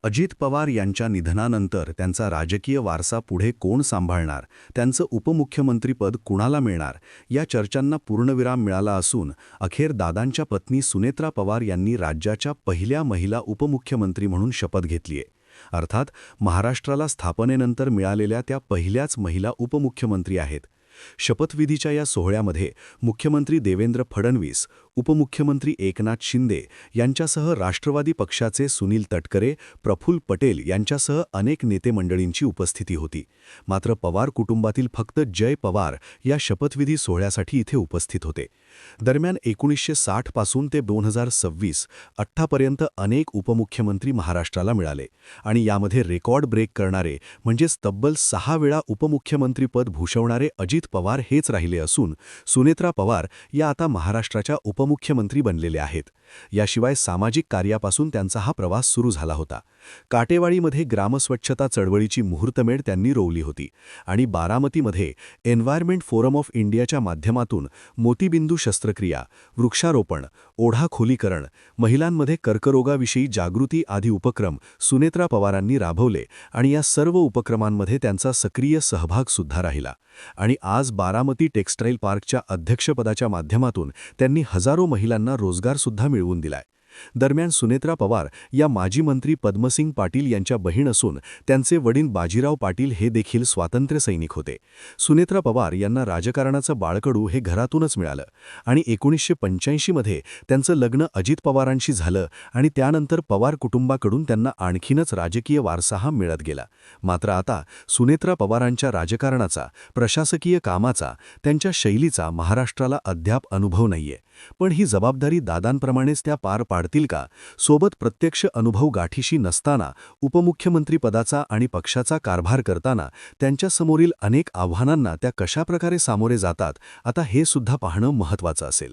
अजित पवार यांच्या निधनानंतर त्यांचा राजकीय वारसा पुढे कोण सांभाळणार, त्यांचं उपमुख्यमंत्रीपद कुणाला मिळणार, या चर्चांना पूर्णविराम मिळाला असून अखेर दादांच्या पत्नी सुनेत्रा पवार यांनी राज्याच्या पहिल्या महिला उपमुख्यमंत्री म्हणून शपथ घेतलीय. अर्थात महाराष्ट्राला स्थापनेनंतर मिळालेल्या त्या पहिल्याच महिला उपमुख्यमंत्री आहेत. शपथविधीच्या या सोहळ्यामध्ये मुख्यमंत्री देवेंद्र फडणवीस, उपमुख्यमंत्री एकनाथ शिंदे यांच्यासह राष्ट्रवादी पक्षाचे सुनील तटकरे, प्रफुल्ल पटेल यांच्यासह अनेक नेते मंडळींची उपस्थिती होती. मात्र पवार कुटुंबातील फक्त जय पवार या शपथविधी सोहळ्यासाठी इथे उपस्थित होते. दरम्यान 1960 पासून ते 2026 पर्यंत अनेक उपमुख्यमंत्री महाराष्ट्राला मिळाले आणि यामध्ये रेकॉर्ड ब्रेक करणारे म्हणजेच तब्बल 6 वेळा उपमुख्यमंत्रीपद भूषवणारे अजित पवार हेच राहिले असून सुनेत्रा पवार या आता महाराष्ट्राच्या उपमुख्यमंत्री बनलेल्या आहेत. याशिवाय सामाजिक कार्यापासून त्यांचा हा प्रवास सुरू झाला होता. काटेवाडीमध्ये ग्रामस्वच्छता चळवळीची मुहूर्तमेढ त्यांनी रोवली होती आणि बारामतीमध्ये एन्व्हायरमेंट फोरम ऑफ इंडियाच्या माध्यमातून मोतीबिंदू शस्त्रक्रिया, वृक्षारोपण, ओढा खोलीकरण, महिलांमध्ये कर्करोगाविषयी जागृती आदी उपक्रम सुनेत्रा पवारांनी राबवले आणि या सर्व उपक्रमांमध्ये त्यांचा सक्रिय सहभाग सुद्धा राहिला. आणि आज बारामती टेक्स्टाईल पार्कच्या अध्यक्षपदाच्या माध्यमातून त्यांनी हजारो महिलांना रोजगारसुद्धा मिळवून दिलाय. दरम्यान सुनेत्रा पवार या माजी मंत्री पद्मसिंग पाटील यांच्या बहीण असून त्यांचे वडील बाजीराव पाटील हे देखील स्वातंत्र्यसैनिक होते. सुनेत्रा पवार यांना राजकारणाचं बाळकडू हे घरातूनच मिळालं आणि 1985 मध्ये त्यांचं लग्न अजित पवारांशी झालं आणि त्यानंतर पवार कुटुंबाकडून त्यांना आणखीनच राजकीय वारसा हा मिळत गेला. मात्र आता सुनेत्रा पवारांच्या राजकारणाचा, प्रशासकीय कामाचा, त्यांच्या शैलीचा महाराष्ट्राला अद्याप अनुभव नाहीये. पण ही जबाबदारी दादांप्रमाणेच त्या पार पाडतील का? सोबत प्रत्यक्ष अनुभव गाठीशी नसताना उपमुख्यमंत्रीपदाचा आणि पक्षाचा कारभार करताना त्यांच्यासमोरील अनेक आव्हानांना त्या कशाप्रकारे सामोरे जातात, आता हे सुद्धा पाहणं महत्त्वाचं असेल.